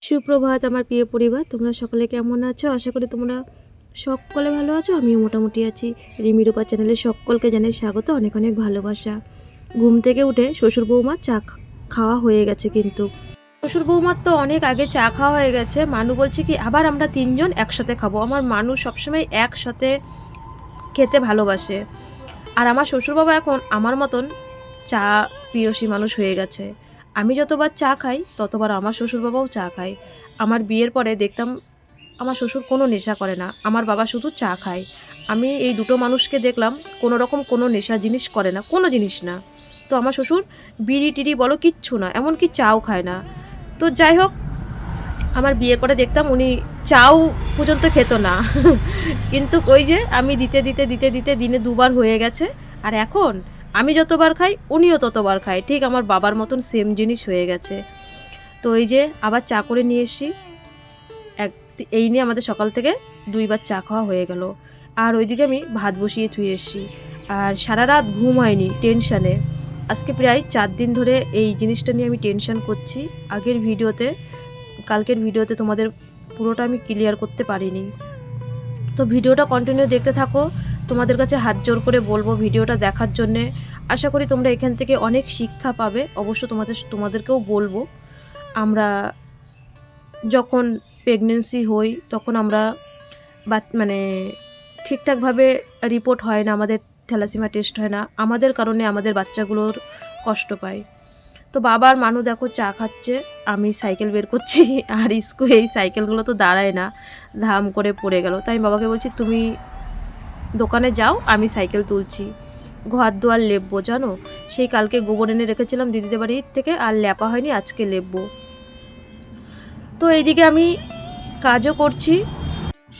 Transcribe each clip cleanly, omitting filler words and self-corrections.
সুপ্রভাত আমার প্রিয় পরিবার, তোমরা সকলে কেমন আছো? আশা করি তোমরা সকলে ভালো আছো। আমিও মোটামুটি আছি। রিমি রূপা চ্যানেলে সকলকে জানাই স্বাগত, অনেক অনেক ভালোবাসা। ঘুম থেকে উঠে শ্বশুর বৌমার চা খাওয়া হয়ে গেছে, কিন্তু শ্বশুর বৌমার তো অনেক আগে চা খাওয়া হয়ে গেছে। মানু বলছে কি আবার আমরা তিনজন একসাথে খাবো। আমার মানু সবসময় একসাথে খেতে ভালোবাসে, আর আমার শ্বশুরবাবা এখন আমার মতন চা প্রিয়সী মানুষ হয়ে গেছে। আমি যতবার চা খাই ততবার আমার শ্বশুরবাবাও চা খায়। আমার বিয়ের পরে দেখতাম আমার শ্বশুর কোনো নেশা করে না, আমার বাবা শুধু চা খায়। আমি এই দুটো মানুষকে দেখলাম কোনো রকম কোনো নেশা জিনিস করে না, কোনো জিনিস না। তো আমার শ্বশুর বিড়ি টিড়ি বলো কিচ্ছু না, এমনকি চাও খায় না। তো যাই হোক, আমার বিয়ের পরে দেখতাম উনি চাও পর্যন্ত খেত না কিন্তু ওই যে আমি দিতে দিতে দিতে দিতে দিনে দুবার হয়ে গেছে, আর এখন আমি যতবার খাই উনিও ততবার খায়। ঠিক আমার বাবার মতন সেম জিনিস হয়ে গেছে। তো এই যে আবার চা করে নিয়ে এসছি, এই নিয়ে আমাদের সকাল থেকে দুইবার চা খাওয়া হয়ে গেল। আর ওইদিকে আমি ভাত বসিয়ে ধুয়ে এসছি, আর সারা রাত ঘুম হয়নি টেনশানে। আজকে প্রায় 4 দিন ধরে এই জিনিসটা নিয়ে আমি টেনশান করছি। কালকের ভিডিওতে তোমাদের পুরোটা আমি ক্লিয়ার করতে পারিনি। তো ভিডিওটা কন্টিনিউ দেখতে থাকো, তোমাদের কাছে হাত জোর করে বলবো ভিডিওটা দেখার জন্যে। আশা করি তোমরা এখান থেকে অনেক শিক্ষা পাবে। অবশ্য তোমাদেরকেও বলবো, আমরা যখন প্রেগনেন্সি হই তখন আমরা মানে ঠিকঠাকভাবে রিপোর্ট হয় না, আমাদের থ্যালাসিমা টেস্ট হয় না, আমাদের কারণে আমাদের বাচ্চাগুলোর কষ্ট পায়। তো বাবার মানু দেখো চা খাচ্ছে, আমি সাইকেল বের করছি, আর এই সাইকেলগুলো তো দাঁড়ায় না, ধাম করে পড়ে গেল। তাই আমি বাবাকে বলছি তুমি দোকানে যাও, আমি সাইকেল তুলছি। ঘর দুয়ার লেপবো, জানো সেই কালকে গোবর এনে রেখেছিলাম দিদিদের বাড়ির থেকে, আর লেপা হয়নি, আজকে লেপবো। তো এইদিকে আমি কাজও করছি।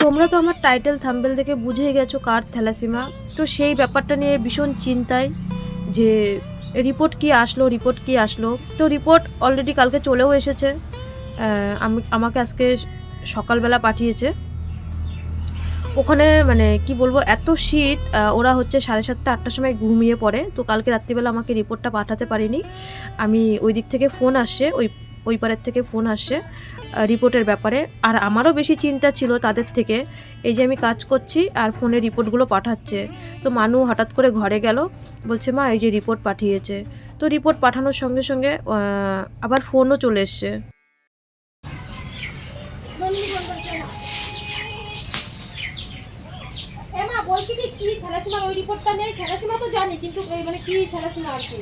তোমরা তো আমার টাইটেল থাম্বনেল দেখে বুঝে গেছো কার থ্যালাসিমা। তো সেই ব্যাপারটা নিয়ে ভীষণ চিন্তায় যে রিপোর্ট কি আসলো। তো রিপোর্ট অলরেডি কালকে চলেও এসেছে। আমাকে আজকে সকালবেলা পাঠিয়েছে। ওখানে মানে কি বলবো, এত শীত, ওরা হচ্ছে 7:30 8টার সময় ঘুমিয়ে পড়ে। তো কালকে রাত্রিবেলা আমাকে রিপোর্টটা পাঠাতে পারিনি। আমি ওই দিক থেকে ফোন আসছে, ওই পারের থেকে ফোন আসছে রিপোর্টের ব্যাপারে। আর আমারও বেশি চিন্তা ছিল তাদের থেকে। এই যে আমি কাজ করছি আর ফোনে রিপোর্টগুলো পাঠাচ্ছে। তো মানু হঠাৎ করে ঘরে গেল, বলছে মা এই যে রিপোর্ট পাঠিয়েছে। তো রিপোর্ট পাঠানোর সঙ্গে সঙ্গে আবার ফোনও চলে এসছে। বলছি কি থ্যালাসিমার ওই রিপোর্টটা নেই, থ্যালাসিমা তো জানি, কিন্তু মানে কি থ্যালাসিমা আর কি,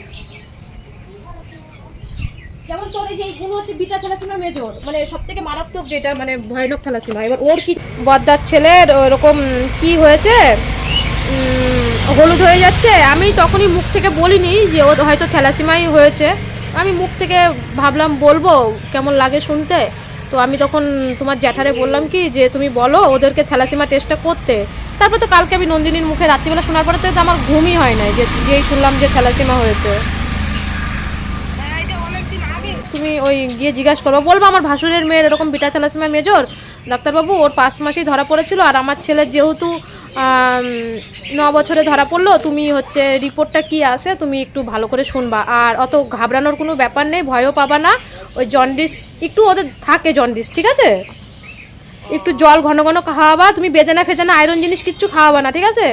যেমন তোর এই যে এইগুলো হচ্ছে বিটা থ্যালাসিমা মেজর, মানে সব থেকে মারাত্মক যেটা, মানে ভয়ানক থ্যালাসিমা। এবার ওর কি বদ্দার ছেলের ওরকম কি হয়েছে, হলুদ হয়ে যাচ্ছে। আমি তখনই মুখ থেকে বলিনি যে ও হয়তো থ্যালাসিমাই হয়েছে, আমি মুখ থেকে ভাবলাম বলবো কেমন লাগে শুনতে। তো আমি তখন তোমার জ্যাঠারে বললাম কি যে তুমি বলো ওদেরকে থ্যালাসিমা টেস্টটা করতে। তারপর তো কালকে আমি নন্দিনীর মুখে রাত্রিবেলা শোনার পরে তো আমার ঘুমই হয় নাই, যেই শুনলাম যে থ্যালাসিমা হয়েছে। তুমি ওই গিয়ে জিজ্ঞাসা করবো, বলবো আমার ভাসুরের মেয়ের এরকম বিটা থ্যালাসিমা মেজর, ডাক্তারবাবু ওর 5 মাসেই ধরা পড়েছিল, আর আমার ছেলের যেহেতু 9 বছরে ধরা পড়লো, তুমি হচ্ছে রিপোর্টটা কি আসে তুমি একটু ভালো করে শুনবা, আর অত ঘাবড়ানোর কোনো ব্যাপার নেই, ভয়ও পাবা না। ওই জন্ডিস একটু ওদের থাকে, জন্ডিস ঠিক আছে, একটু জল ঘন ঘন খাওয়াবা, তুমি বেদানা ফেদানা আয়রন জিনিস কিচ্ছু খাওয়াবা না, ঠিক আছে?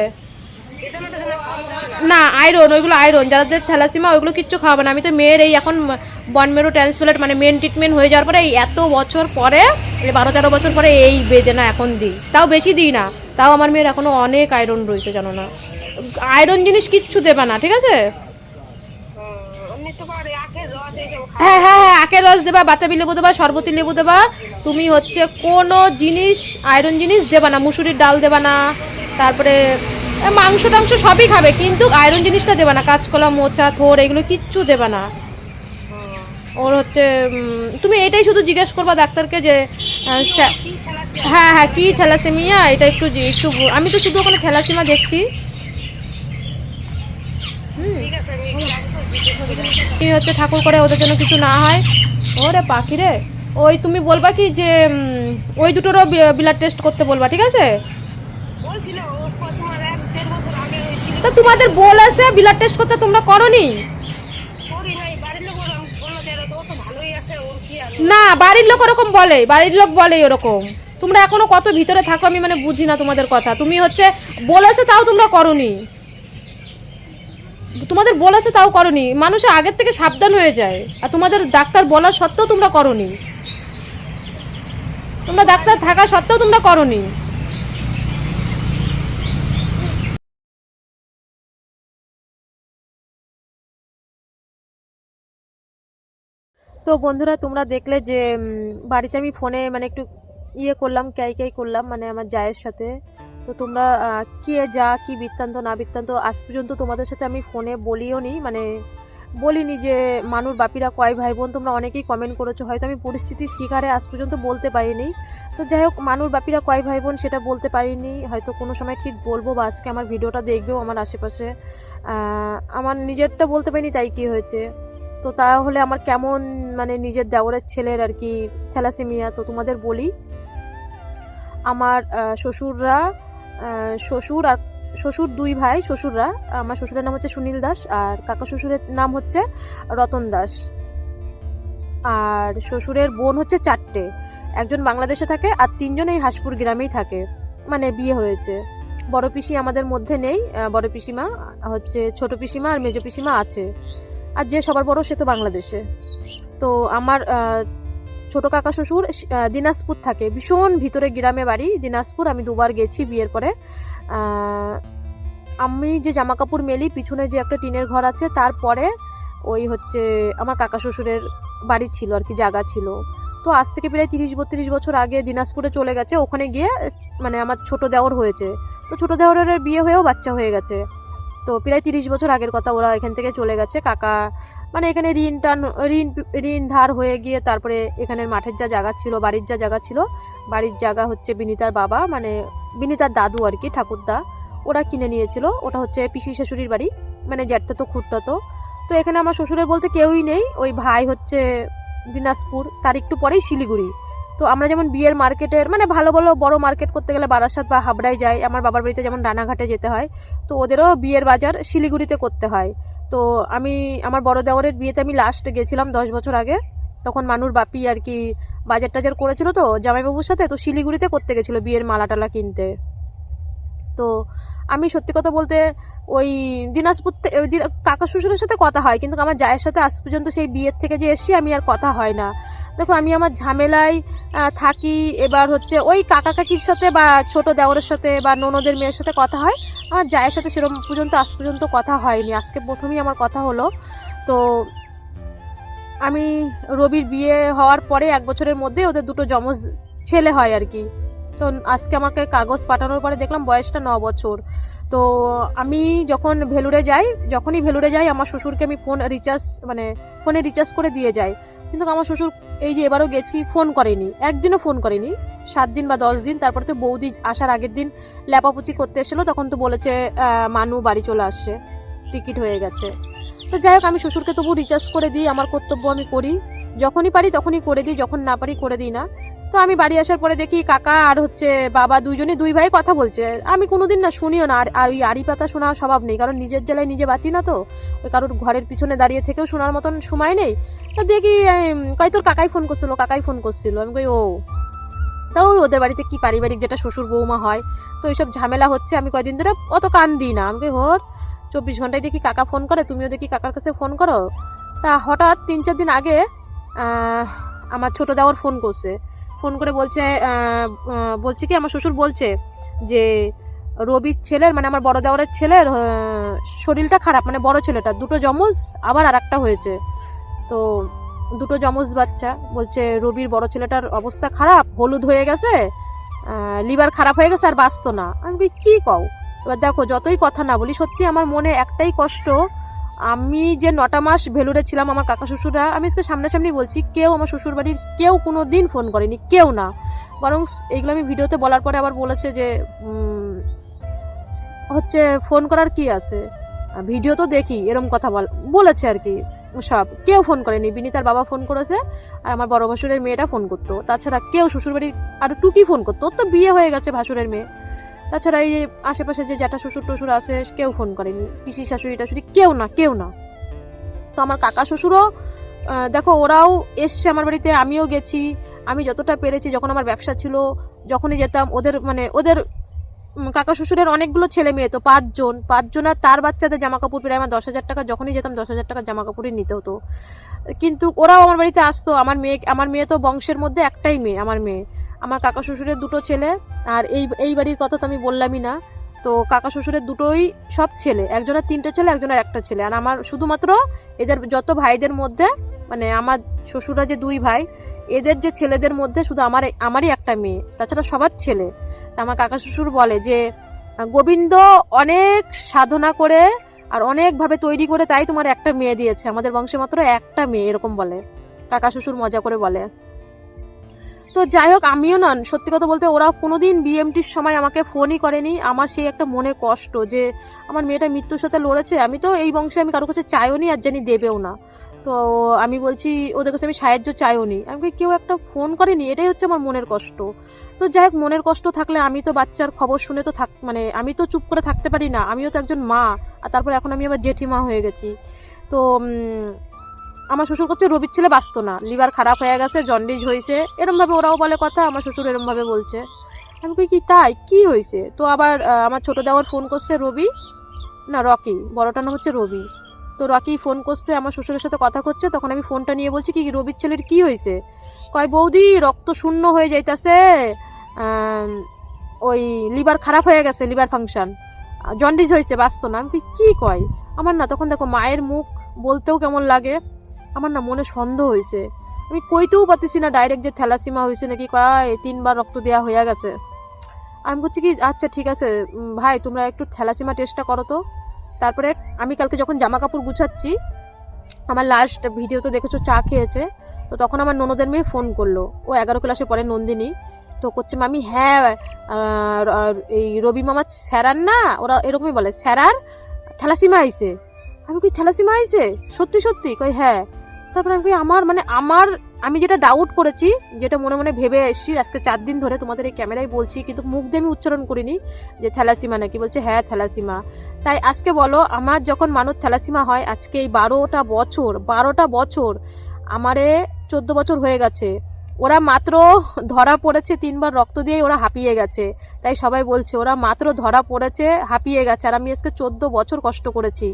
না আয়রন, ওইগুলো আয়রন যাদের থ্যালাসিমা ওইগুলো কিচ্ছু খাওয়াবে না। আমি তো মেয়ের এই এখন বন মেরু ট্রান্সপ্লান্ট মানে মেন ট্রিটমেন্ট হয়ে যাওয়ার পরে এই এত বছর পরে, 12-13 বছর পরে এই বেদেনা এখন দিই, তাও বেশি দিই না, তাও আমার মেয়ের এখনও অনেক আয়রন রয়েছে, জানো না? আয়রন জিনিস কিচ্ছু দেবে না, ঠিক আছে? হ্যাঁ হ্যাঁ হ্যাঁ, আখের রস দেবা, বাতাবি লেবু দেবা, শরবতী লেবু দেবা। তুমি হচ্ছে কোনো জিনিস আয়রন জিনিস দেবা না, মুসুরির ডাল দেবা না, তারপরে মাংস টাংস সবই খাবে, কিন্তু আয়রন জিনিসটা দেবা না, কাঁচকলা মোচা থোর এগুলো কিচ্ছু দেবা না। ওর হচ্ছে তুমি এটাই শুধু জিজ্ঞেস করবা ডাক্তারকে যে হ্যাঁ হ্যাঁ কি থ্যালাসেমিয়া, এটা একটু আমি তো শুধু ওখানে থ্যালাসেমিয়া দেখছি। কি হচ্ছে ঠাকুর করে ওদের জন্য কিছু না হয়। ওরে পাখি রে, ওই তুমি বলবা কি যে ওই দুটোরও ব্লাড টেস্ট করতে বলবা, ঠিক আছে? তা তোমাদের বলেছে ব্লাড টেস্ট করতে, তোমরা করনি? না, বাড়ির লোক ওরকম বলে, বাড়ির লোক বলে ওরকম। তোমরা এখনো কত ভিতরে থাকো আমি মানে বুঝি না তোমাদের কথা। তুমি হচ্ছে বলেছে তাও তোমরা করনি, তোমাদের বলেছে তাও করনি। মানুষ আগের থেকে সাবধান হয়ে যায়, আর তোমাদের ডাক্তার বলা সত্ত্বেও তোমরা করনি, তোমরা ডাক্তার থাকা সত্ত্বেও তোমরা করনি। তো বন্ধুরা, তোমরা দেখলে যে বাড়িতে আমি ফোনে মানে একটু ইয়ে করলাম, ক্যাই করলাম মানে আমার জায়ের সাথে। তো তোমরা কে যা কি বৃত্তান্ত না বৃত্তান্ত আজ পর্যন্ত তোমাদের সাথে আমি ফোনে বলিও নি, মানে বলিনি যে মানুর বাপিরা কয় ভাই বোন। তোমরা অনেকেই কমেন্ট করেছো, হয়তো আমি পরিস্থিতির শিকারে আজ পর্যন্ত বলতে পারিনি। তো যাই হোক, মানুর বাপিরা কয় ভাই বোন সেটা বলতে পারিনি, হয়তো কোনো সময় ঠিক বলবো, বা আজকে আমার ভিডিওটা দেখবেও আমার আশেপাশে। আমার নিজেরটা বলতে পারিনি, তাই কি হয়েছে। তো তাহলে আমার কেমন মানে নিজের দেওরের ছেলের আর কি থ্যালাসেমিয়া। তো তোমাদের বলি, আমার শ্বশুররা শ্বশুর দুই ভাই শ্বশুররা। আমার শ্বশুরের নাম হচ্ছে সুনীল দাস, আর কাকা শ্বশুরের নাম হচ্ছে রতন দাস। আর শ্বশুরের বোন হচ্ছে 4টে, একজন বাংলাদেশে থাকে আর 3জন এই হাসপুর গ্রামেই থাকে, মানে বিয়ে হয়েছে। বড় পিসি আমাদের মধ্যে নেই, বড় পিসিমা হচ্ছে, ছোট পিসিমা আর মেজো পিসিমা আছে, আর যে সবার বড় সে তো বাংলাদেশে। তো আমার ছোট কাকা শ্বশুর দিনাজপুর থাকে, ভীষণ ভিতরে গ্রামে বাড়ি দিনাজপুর। আমি 2বার গেছি বিয়ের পরে। আমি যে জামা কাপড় মেলি পিছনে যে একটা টিনের ঘর আছে, তারপরে ওই হচ্ছে আমার কাকা শ্বশুরের বাড়ি ছিল আর কি, জায়গা ছিল। তো আজ থেকে প্রায় 30-32 বছর আগে দিনাজপুরে চলে গেছে, ওখানে গিয়ে মানে আমার ছোট দেওর হয়েছে। তো ছোট দেওরের বিয়ে হয়েও বাচ্চা হয়ে গেছে। তো প্রায় 30 বছর আগের কথা, ওরা এখান থেকে চলে গেছে। কাকা মানে এখানে ঋণ ধার হয়ে গিয়ে তারপরে এখানের মাঠের যা জায়গা ছিল, বাড়ির যা জায়গা ছিল, বাড়ির জায়গা হচ্ছে বিনিতার বাবা মানে বিনিতার দাদু আর কি, ঠাকুরদা, ওরা কিনে নিয়েছিল। ওটা হচ্ছে পিসি শাশুড়ির বাড়ি, মানে জ্যাঠা তো খুঁড়তা। তো এখানে আমার শ্বশুরের বলতে কেউই নেই, ওই ভাই হচ্ছে দিনাজপুর, তার একটু পরেই শিলিগুড়ি। তো আমরা যেমন বিয়ের মার্কেটের মানে ভালো ভালো বড় মার্কেট করতে গেলে বারাসাত বা হাবড়ায় যাই, আমার বাবার বাড়িতে যেমন রানাঘাটে যেতে হয়, তো ওদেরও বিয়ের বাজার শিলিগুড়িতে করতে হয়। তো আমি আমার বড় দেওরের বিয়েতে আমি লাস্ট গেছিলাম 10 বছর আগে, তখন মানুর বাপি আর কি বাজার টাজার করেছিল তো জামাইবাবুর সাথে, তো শিলিগুড়িতে করতে গেছিলো বিয়ের মালা টালা কিনতে। তো আমি সত্যি কথা বলতে ওই দিনাজপুর কাকা শ্বশুরের সাথে কথা হয়, কিন্তু আমার জায়ের সাথে আজ পর্যন্ত সেই বিয়ের থেকে যে এসছি আমি আর কথা হয় না। দেখো আমি আমার ঝামেলায় থাকি, এবার হচ্ছে ওই কাকা কাকির সাথে বা ছোট দেওরের সাথে বা ননদের মেয়ের সাথে কথা হয়, আমার জায়ের সাথে সেরকম পর্যন্ত আজ পর্যন্ত কথা হয়নি। আজকে প্রথমেই আমার কথা হলো। তো আমি রবির বিয়ে হওয়ার পরে 1 বছরের মধ্যে ওদের 2টো যমজ ছেলে হয় আর কি। তো আজকে আমাকে কাগজ পাঠানোর পরে দেখলাম বয়সটা 9 বছর। তো আমি যখনই ভেলুরে যাই আমার শ্বশুরকে আমি ফোনে রিচার্জ করে দিয়ে যাই, কিন্তু আমার শ্বশুর এই যে এবারও গেছি ফোন করেনি, একদিনও ফোন করেনি, 7 দিন বা 10 দিন। তারপর তো বৌদি আসার আগের দিন ল্যাপাপুচি করতে এসেছিলো, তখন তো বলেছে মানু বাড়ি চলে আসছে, টিকিট হয়ে গেছে। তো যাই হোক, আমি শ্বশুরকে তবু রিচার্জ করে দিই, আমার কর্তব্য আমি করি, যখনই পারি তখনই করে দিই, যখন না পারি করে দিই না। তো আমি বাড়ি আসার পরে দেখি কাকা আর হচ্ছে বাবা দুই ভাই কথা বলছে। আমি কোনোদিন না শুনিও না, আর ওই আড়ি পাতা শোনা স্বভাব নেই, কারণ নিজের জেলায় নিজে বাঁচি না, তো ওই কারোর ঘরের পিছনে দাঁড়িয়ে থেকেও শোনার মতন সময় নেই। তা দেখি কই তোর কাকাই ফোন করছিল। আমি কই ও, তাও ওদের বাড়িতে কি পারিবারিক যেটা শ্বশুর বৌমা হয়, তো এইসব ঝামেলা হচ্ছে। আমি কয়দিন ধরে অত কান দিই না, আমি কই হোর 24 ঘন্টায় দেখি কাকা ফোন করে, তুমিও দেখি কাকার কাছে ফোন করো। তা হঠাৎ 3-4 দিন আগে আমার ছোট দেওর ফোন করে বলছে কি আমার শ্বশুর বলছে যে রবির ছেলের মানে আমার বড় দেওরের ছেলের শরীরটা খারাপ, মানে বড় ছেলেটা 2টো যমজ আবার আর একটা হয়েছে। তো 2টো যমজ বাচ্চা, বলছে রবির বড় ছেলেটার অবস্থা খারাপ, হলুদ হয়ে গেছে, লিভার খারাপ হয়ে গেছে, আর বাঁচতো না। আমি কি কও? এবার দেখো, যতই কথা না বলি, সত্যি আমার মনে একটাই কষ্ট, আমি যে 9টা মাস ভেলুরে ছিলাম, আমার কাকা শ্বশুররা, আমি আজকে সামনাসামনি বলছি, কেউ আমার শ্বশুর বাড়ির কেউ কোনো দিন ফোন করেনি, কেউ না। বরং এগুলো আমি ভিডিওতে বলার পরে আবার বলেছে যে হচ্ছে ফোন করার কি আছে, ভিডিও তো দেখি, এরম কথা বলেছে আর কি। সব কেউ ফোন করেনি, বিনিতার বাবা ফোন করেছে, আর আমার বড় ভাসুরের মেয়েটা ফোন করতো, তাছাড়া কেউ শ্বশুরবাড়ির আর টুকি ফোন করতো, ওর তো বিয়ে হয়ে গেছে ভাসুরের মেয়ে। তাছাড়া এই যে আশেপাশে যে জ্যাঠা শ্বশুর টশুর আছে কেউ ফোন করেনি, পিসি শাশুড়ি টাশুড়ি কেউ না। তো আমার কাকা শ্বশুরও দেখো ওরাও এসছে আমার বাড়িতে, আমিও গেছি, আমি যতটা পেরেছি। যখন আমার ব্যবসা ছিল যখনই যেতাম, ওদের কাকা শ্বশুরের অনেকগুলো ছেলে মেয়ে, তো 5 জন আর তার বাচ্চাদের জামা কাপড় প্রায় আমার 10,000 টাকা, যখনই যেতাম 10,000 টাকার জামা কাপড়ই নিতে হতো। কিন্তু ওরাও আমার বাড়িতে আসতো। আমার মেয়ে তো বংশের মধ্যে একটাই মেয়ে, আমার কাকা শ্বশুরের 2টো ছেলে। আর এই বাড়ির কথা তো আমি বললামই না। তো কাকা শ্বশুরের দুটোই সব ছেলে, একজনের 3টে ছেলে, একজনের 1টা ছেলে। আর আমার শুধুমাত্র এদের যত ভাইদের মধ্যে, মানে আমার শ্বশুরা যে 2 ভাই, এদের যে ছেলেদের মধ্যে শুধু আমারই একটা মেয়ে, তাছাড়া সবার ছেলে। তা আমার কাকা শ্বশুর বলে যে গোবিন্দ অনেক সাধনা করে আর অনেকভাবে তৈরি করে তাই তোমার একটা মেয়ে দিয়েছে, আমাদের বংশে মাত্র একটা মেয়ে, এরকম বলে কাকা শ্বশুর, মজা করে বলে। তো যাই হোক, আমিও না, সত্যি কথা বলতে ওরা কোনোদিন বিএমটির সময় আমাকে ফোনই করেনি। আমার সেই একটা মনে কষ্ট যে আমার মেয়েটা মৃত্যুর সাথে লড়েছে। আমি তো এই বংশে আমি কারোর কাছে চাইও নি, আর জানি দেবেও না। তো আমি বলছি ওদের কাছে আমি সাহায্য চাইও নি, আমাকে কেউ একটা ফোন করেনি, এটাই হচ্ছে আমার মনের কষ্ট। তো যাই হোক, মনের কষ্ট থাকলে আমি তো বাচ্চার খবর শুনে তো মানে আমি তো চুপ করে থাকতে পারি না, আমিও তো একজন মা। আর তারপর এখন আমি আবার জেঠিমা হয়ে গেছি। তো আমার শ্বশুর করছে রবির ছেলে বাঁচতো না, লিভার খারাপ হয়ে গেছে, জন্ডিস হয়েছে, এরমভাবে ওরাও বলে কথা। আমার শ্বশুর এরমভাবে বলছে। আমি কই কি তাই, কি হয়েছে? তো আবার আমার ছোটো দেওয়ার ফোন করছে, রকি, বড়টার নাম হচ্ছে রবি। তো রকি ফোন করছে, আমার শ্বশুরের সাথে কথা করছে। তখন আমি ফোনটা নিয়ে বলছি কি রবির ছেলের কি হয়েছে? কয় বৌদি রক্ত শূন্য হয়ে যাইতাছে, ওই লিভার খারাপ হয়ে গেছে, লিভার ফাংশন, জন্ডিস হয়েছে, বাঁচতো না। আমি কি কয়? আমার না তখন দেখো মায়ের মুখ বলতেও কেমন লাগে, আমার না মনে সন্দেহ হয়েছে। আমি কইতেও পারতেছি না ডাইরেক্ট যে থ্যালাসিমা হয়েছে নাকি। কয় 3বার রক্ত দেওয়া হয়ে গেছে। আমি বলছি কি আচ্ছা ঠিক আছে ভাই, তোমরা একটু থ্যালাসিমা টেস্টটা করো তো। তারপরে আমি কালকে যখন জামা কাপড় গুছাচ্ছি, আমার লাস্ট ভিডিও তো দেখেছো, চা খেয়েছে, তো তখন আমার ননদের মেয়ে ফোন করলো, ও 11 ক্লাসে পড়ে, নন্দিনী। তো করছে মামি, হ্যাঁ এই রবি মামা স্যারার না, ওরা এরকমই বলে, স্যারার থ্যালাসিমা আইছে। আমি কই থ্যালাসিমা আইছে? সত্যি সত্যি? কই হ্যাঁ। তারপরে আমি আমি যেটা ডাউট করেছি, যেটা মনে মনে ভেবে এসেছি আজকে 4 দিন ধরে, তোমাদের এই ক্যামেরায় বলছি, কিন্তু মুখ দিয়ে আমি উচ্চারণ করিনি যে থ্যালাসিমা নাকি। বলছে হ্যাঁ থ্যালাসিমা। তাই আজকে বলো, আমার যখন মানুষ থ্যালাসিমা হয়, আজকে এই 12টা বছর আমারে 14 বছর হয়ে গেছে, ওরা মাত্র ধরা পড়েছে 3বার রক্ত দিয়ে ওরা হাঁপিয়ে গেছে। তাই সবাই বলছে ওরা মাত্র ধরা পড়েছে, হাঁপিয়ে গেছে, আর আমি আজকে 14 বছর কষ্ট করেছি।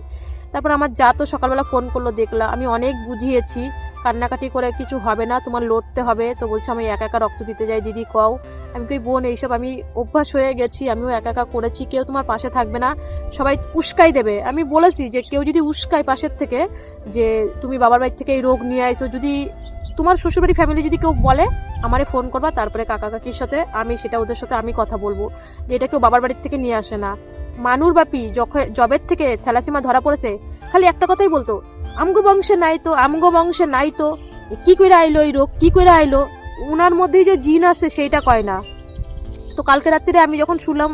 তারপর আমার যা তো সকালবেলা ফোন করলো, দেখলাম, আমি অনেক বুঝিয়েছি, কান্নাকাটি করে কিছু হবে না, তোমার লড়তে হবে। তো বলছে আমি একা একা রক্ত দিতে যাই, দিদি কও। আমি কই বোন, এইসব আমি অভ্যাস হয়ে গেছি, আমিও একা একা করেছি, কেউ তোমার পাশে থাকবে না, সবাই উস্কাই দেবে। আমি বলেছি যে কেউ যদি উস্কায় পাশের থেকে যে তুমি বাবার বাড়ি থেকে এই রোগ নিয়ে আইছো, যদি তোমার শ্বশুরবাড়ি ফ্যামিলি যদি কেউ বলে, আমারে ফোন করবা, তারপরে কাকা কাকির সাথে আমি সেটা ওদের সাথে আমি কথা বলবো যে এটা কেউ বাবার বাড়ির থেকে নিয়ে আসে না। মানুর বাপি জবের থেকে থ্যালাসিমা ধরা পড়েছে, খালি একটা কথাই বলতো, আমগো বংশে নাই তো, কি করে আইলো এই রোগ, কি করে আইলো? উনার মধ্যেই যে জিন আছে সেইটা কয় না। তো কালকে রাত্রিরে আমি যখন শুনলাম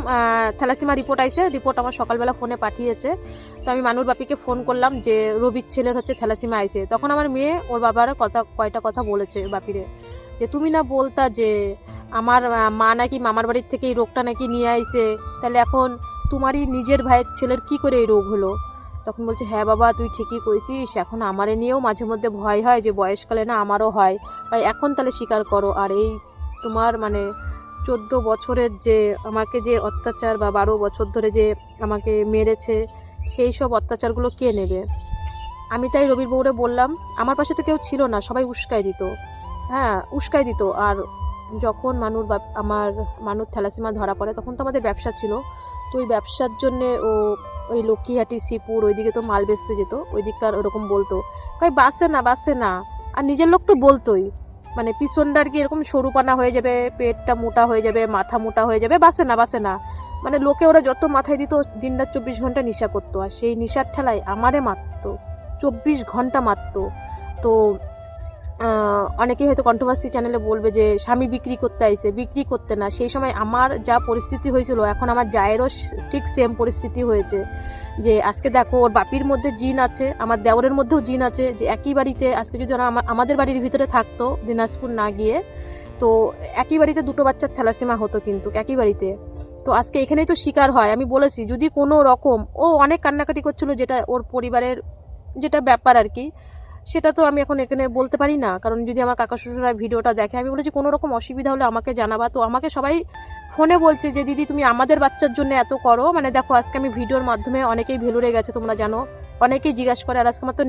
থ্যালাসিমা রিপোর্ট আইছে, রিপোর্ট আমার সকালবেলা ফোনে পাঠিয়েছে। তো আমি মানুর বাপিকে ফোন করলাম যে রবির ছেলের হচ্ছে থ্যালাসিমা আইছে। তখন আমার মেয়ে ওর বাবার কয়টা কথা বলেছে বাপিরে, যে তুমি না বলতা যে আমার মা নাকি মামার বাড়ির থেকে এই রোগটা নাকি নিয়ে আইছে, তাহলে এখন তোমারই নিজের ভাইয়ের ছেলের কি করে এই রোগ হলো? তখন বলছে হ্যাঁ বাবা তুই ঠিকই কইছিস, এখন আমারে নিয়েও মাঝে মধ্যে ভয় হয় যে বয়সকালে না আমারও হয়, ভাই এখন তাহলে স্বীকার করো। আর এই তোমার 14 বছরের যে আমাকে যে অত্যাচার, বা 12 বছর ধরে যে আমাকে মেরেছে, সেই সব অত্যাচারগুলো কে নেবে? আমি তাই রবির বউরে বললাম, আমার পাশে তো কেউ ছিল না, সবাই উস্কাই দিত। আর যখন আমার মানুর থ্যালাসিমা ধরা পড়ে, তখন তো আমাদের ব্যবসা ছিল। তো ওই ব্যবসার জন্যে ওই লক্ষ্মীহাটি, শ্রীপুর ওইদিকে তো মাল বেচতে যেত, ওই দিককার ওরকম বলতো, কই বাসে না। আর নিজের লোক তো বলতোই, পিছনটা আর কি এরকম সরুপানা হয়ে যাবে, পেটটা মোটা হয়ে যাবে, মাথা মোটা হয়ে যাবে, বাসে না। লোকে ওরা যত মাথায় দিত, দিনরাত 24 ঘন্টা নেশা করতো, আর সেই নেশার ঠেলায় আমারে মারতো, 24 ঘন্টা মারতো। তো অনেকেই হয়তো কন্ট্রোভার্সি চ্যানেলে বলবে যে স্বামী বিক্রি করতে না। সেই সময় আমার যা পরিস্থিতি হয়েছিল, এখন আমার জায়েরও ঠিক সেম পরিস্থিতি হয়েছে। যে আজকে দেখো ওর বাপির মধ্যে জিন আছে, আমার দেওরের মধ্যেও জিন আছে, যে একই বাড়িতে আজকে যদি ওরা আমাদের বাড়ির ভিতরে থাকতো, দিনাজপুর না গিয়ে, তো একই বাড়িতে 2টো বাচ্চার থ্যালাসিমা হতো, কিন্তু একই বাড়িতে। তো আজকে এখানেই তো শিকার হয়। আমি বলেছি যদি কোনো রকম, ও অনেক কান্নাকাটি করছিল, যেটা ওর পরিবারের যেটা ব্যাপার আর কি, সেটা তো আমি এখন এখানে বলতে পারি না, কারণ যদি আমার কাকা শ্বশুররা ভিডিওটা দেখে। আমি বলেছি কোনো রকম অসুবিধা হলে আমাকে জানাবা। তো আমাকে সবাই ফোনে বলছে যে দিদি তুমি আমাদের বাচ্চার জন্য এত করো, মানে দেখো আজকে আমি ভিডিওর মাধ্যমে অনেকেই ভেলুরে গেছে, তোমরা জানো, অনেকেই জিজ্ঞাসা করে। আর আজকে আমার তো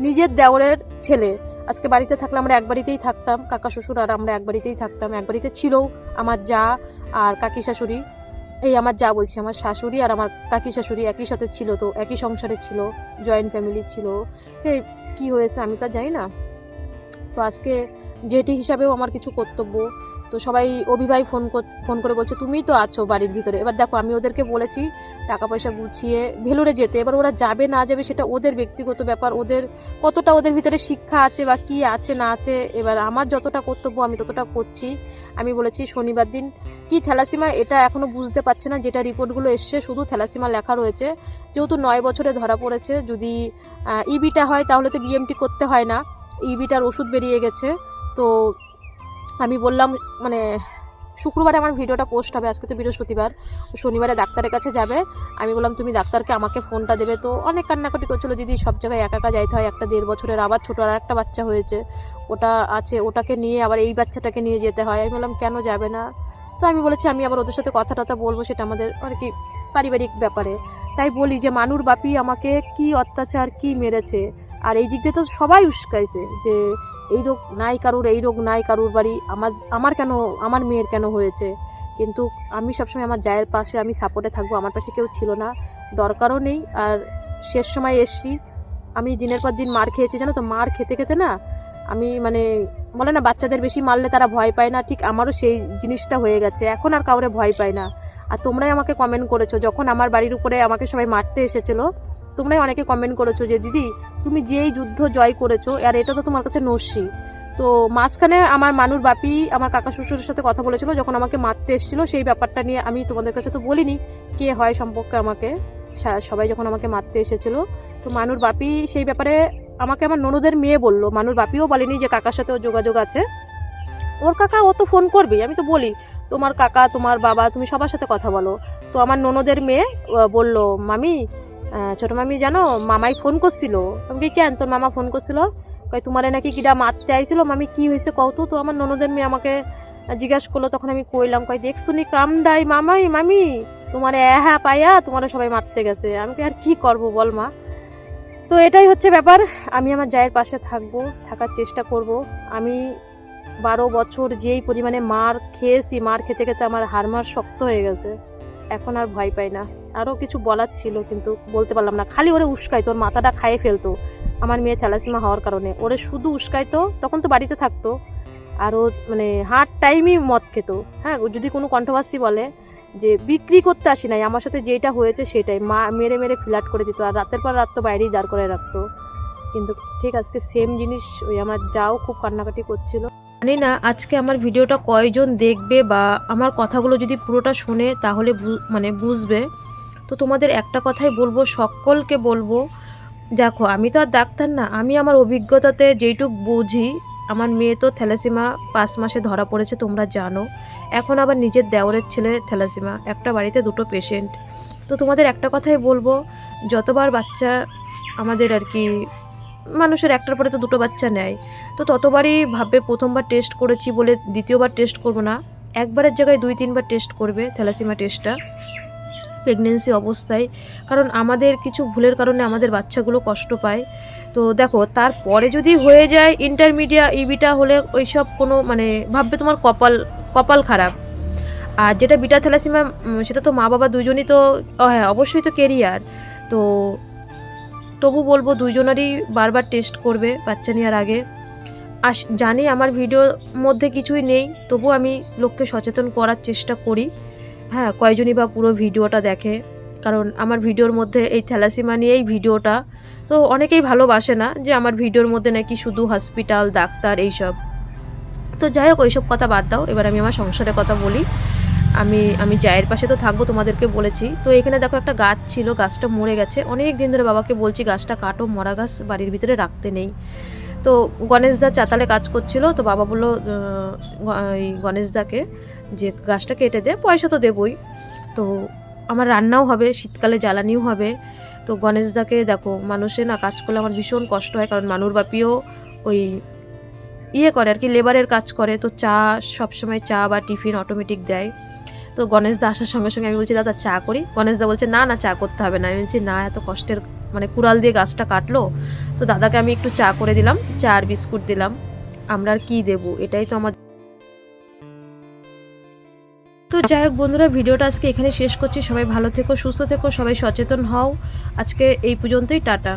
নিজের দেওরের ছেলে, আজকে বাড়িতে থাকলে আমরা এক বাড়িতেই থাকতাম, কাকা শ্বশুর আর আমরা এক বাড়িতেই থাকতাম, এক বাড়িতে ছিল আমার যা আর কাকি শাশুড়ি, এই আমার যা বলছি আমার শাশুড়ি আর আমার কাকি শাশুড়ি একই সাথে ছিল, তো একই সংসারে ছিল, জয়েন্ট ফ্যামিলি ছিল। সে কি হয়েছে আমি তা জানি না। তো আজকে জেঠি হিসাবেও আমার কিছু কর্তব্য। তো সবাই অভিভাই ফোন করে বলছে তুমিই তো আছো বাড়ির ভিতরে। এবার দেখো আমি ওদেরকে বলেছি টাকা পয়সা গুছিয়ে ভেলুরে যেতে, এবার ওরা যাবে না যাবে সেটা ওদের ব্যক্তিগত ব্যাপার, ওদের কতটা ওদের ভিতরে শিক্ষা আছে বা কি আছে না আছে। এবার আমার যতটা কর্তব্য আমি ততটা করছি। আমি বলেছি শনিবার দিন কি থ্যালাসিমা এটা এখনও বুঝতে পারছে না, যেটা রিপোর্টগুলো এসছে শুধু থ্যালাসিমা লেখা রয়েছে, যেহেতু 9 বছরে ধরা পড়েছে। যদি ইবিটা হয় তাহলে তো বিএমটি করতে হয় না, ইবিটার ওষুধ বেরিয়ে গেছে। তো আমি বললাম মানে শুক্রবারে আমার ভিডিওটা পোস্ট হবে, আজকে তো বৃহস্পতিবার, শনিবারে ডাক্তারের কাছে যাবে। আমি বললাম তুমি ডাক্তারকে আমাকে ফোনটা দেবে। তো অনেক কান্নাকাটি করছিল, দিদি সব জায়গায় একা একা যাইতে হয়, একটা 1.5 বছরের আবার ছোটো আর একটা বাচ্চা হয়েছে, ওটা আছে, ওটাকে নিয়ে আবার এই বাচ্চাটাকে নিয়ে যেতে হয়। আমি বললাম কেন যাবে না। তো আমি বলেছি আমি আবার ওদের সাথে কথা টথা বলবো, সেটা আমাদের আর কি পারিবারিক ব্যাপারে। তাই বলি যে মানুর বাপি আমাকে কি অত্যাচার কি মেরেছে, আর এই দিক দিয়ে তো সবাই উস্কাইছে যে এই রোগ নাই কারুর, এই রোগ নাই কারুর বাড়ি, আমার কেন, আমার মেয়ের কেন হয়েছে। কিন্তু আমি সবসময় আমার জায়ের পাশে আমি সাপোর্টে থাকবো, আমার পাশে কেউ ছিল না, দরকারও নেই। আর শেষ সময় এসছি, আমি দিনের পর দিন মার খেয়েছি জানো তো, মার খেতে খেতে না আমি মানে বলে না বাচ্চাদের বেশি মারলে তারা ভয় পায় না, ঠিক আমারও সেই জিনিসটা হয়ে গেছে, এখন আর কাউরে ভয় পায় না। আর তোমরাই আমাকে কমেন্ট করেছো যখন আমার বাড়ির উপরে আমাকে সবাই মারতে এসেছিলো, তোমরাই অনেকে কমেন্ট করেছো যে দিদি তুমি যেই যুদ্ধ জয় করেছো আর এটা তো তোমার কাছে নস্যি। তো মাঝখানে আমার মানুর বাপি আমার কাকা শ্বশুরের সাথে কথা বলেছিল যখন আমাকে মারতে এসেছিলো, সেই ব্যাপারটা নিয়ে আমি তোমাদের কাছে তো বলিনি কে হয় সম্পর্কে, আমাকে সবাই যখন আমাকে মারতে এসেছিলো, তো মানুর বাপি সেই ব্যাপারে আমাকে আমার ননদের মেয়ে বললো, মানুর বাপিও বলেনি যে কাকার সাথে ওর যোগাযোগ আছে, ওর কাকা ও তো ফোন করবেই। আমি তো বলি তোমার কাকা তোমার বাবা তুমি সবার সাথে কথা বলো। তো আমার ননদের মেয়ে বলল মামি, ছোটো মামি জানো মামাই ফোন করছিল। আমি কি কেন তোর মামা ফোন করছিল, কই তোমারে নাকি কিরা মারতে আইছিল, মামি কি হয়েছে কত। তো আমার ননদের মেয়ে আমাকে জিজ্ঞাসা করলো, তখন আমি কইলাম কই দেখছুনি কামডাই মামি তোমার হ্যাঁ পাইয়া তোমার সবাই মারতে গেছে। আমি আর কি করব বল মা। তো এটাই হচ্ছে ব্যাপার, আমি আমার জায়ের পাশে থাকবো, থাকার চেষ্টা করব। আমি 12 বছর যেই পরিমাণে মার খেয়েছি, মার খেতে খেতে আমার হাড়মার শক্ত হয়ে গেছে, এখন আর ভয় পাই না। আরও কিছু বলার ছিল কিন্তু বলতে পারলাম না, খালি ওরে উস্কাইতো, ওর মাথাটা খাইয়ে ফেলতো আমার মেয়ে থ্যালাসিমা হওয়ার কারণে, ওরে শুধু উস্কাইতো, তখন তো বাড়িতে থাকতো, আর ও মানে হার্ড টাইমই মদ খেত। হ্যাঁ, ও যদি কোনো কন্ট্রোভার্সি বলে যে বিক্রি করতে আসি নাই, আমার সাথে যেটা হয়েছে সেটাই মা মেরে মেরে ফ্ল্যাট করে দিত, আর রাতের পর রাত তো বাইরেই দাঁড় করে রাখতো। কিন্তু ঠিক আজকে সেম জিনিস ওই আমার যাও খুব কান্নাকাটি করছিল। জানি না আজকে আমার ভিডিওটা কয়জন দেখবে বা আমার কথাগুলো যদি পুরোটা শোনে তাহলে মানে বুঝবে। তো তোমাদের একটা কথাই বলবো, সকলকে বলবো, দেখো আমি তো আর ডাক্তার না, আমি আমার অভিজ্ঞতাতে যেইটুক বুঝি, আমার মেয়ে তো থ্যালাসিমা 5 মাসে ধরা পড়েছে তোমরা জানো, এখন আবার নিজের দেওরের ছেলে থ্যালাসিমা, একটা বাড়িতে 2টো পেশেন্ট। তো তোমাদের একটা কথাই বলবো, যতবার বাচ্চা আমাদের আর কি মানুষের একটার পরে তো 2টো বাচ্চা নেয়, তো ততবারই ভাববে প্রথমবার টেস্ট করেছি বলে দ্বিতীয়বার টেস্ট করবো না, একবারের জায়গায় 2-3বার টেস্ট করবে থ্যালাসিমা টেস্টটা প্রেগনেন্সি অবস্থায়, কারণ আমাদের কিছু ভুলের কারণে আমাদের বাচ্চাগুলো কষ্ট পায়। তো দেখো তারপরে যদি হয়ে যায় ইন্টারমিডিয়া ইবিটা হলে ওইসব কোনো মানে ভাববে তোমার কপাল খারাপ। আর যেটা বিটা থ্যালাসিমা সেটা তো মা বাবা দুজনই তো হ্যাঁ অবশ্যই তো কেরিয়ার, তো তবু বলবো দুজনেরই বারবার টেস্ট করবে বাচ্চা নেওয়ার আগে। জানি আমার ভিডিওর মধ্যে কিছুই নেই, তবু আমি লোককে সচেতন করার চেষ্টা করি। হ্যাঁ, কয়জনই বা পুরো ভিডিওটা দেখে, কারণ আমার ভিডিওর মধ্যে এই থ্যালাসিমা নিয়েই ভিডিওটা, তো অনেকেই ভালোবাসে না যে আমার ভিডিওর মধ্যে নাকি শুধু হসপিটাল ডাক্তার এইসব। তো যাই হোক ওইসব কথা বাদ দাও, এবার আমি আমার সংসারের কথা বলি। আমি জায়ের পাশে তো থাকবো, তোমাদেরকে বলেছি। তো এখানে দেখো একটা গাছ ছিল, গাছটা মরে গেছে, অনেক দিন ধরে বাবাকে বলছি গাছটা কাটো, মরা গাছ বাড়ির ভিতরে রাখতে নেই। তো গণেশদা চাতালে কাজ করছিল, তো বাবা বললো এই গণেশদাকে যে গাছটা কেটে দে, পয়সা তো দেবই, তো আমার রান্নাও হবে, শীতকালে জ্বালানিও হবে, তো গণেশদাকে দেখো, মানুষে না কাজ করলে আমার ভীষণ কষ্ট হয়, কারণ মানুর বাপিও ওই করে আর কি, লেবারের কাজ করে, তো চা সবসময় চা বা টিফিন অটোমেটিক দেয়। তো গণেশদা আসার সঙ্গে সঙ্গে আমি বলছি দাদা চা করি, গণেশদা বলছে না না চা করতে হবে না। আমি বলছি না, এত কষ্টের মানে কুড়াল দিয়ে গাছটা কাটলো, তো দাদাকে আমি একটু চা করে দিলাম, চা আর বিস্কুট দিলাম। আমরা আর কি দেবো, এটাই তো আমার। তো যাই হোক বন্ধুরা, ভিডিওটা আজকে এখানে শেষ করছি। সবাই ভালো থেকো, সুস্থ থেকো, সবাই সচেতন হও। আজকে এই পর্যন্তই, টাটা।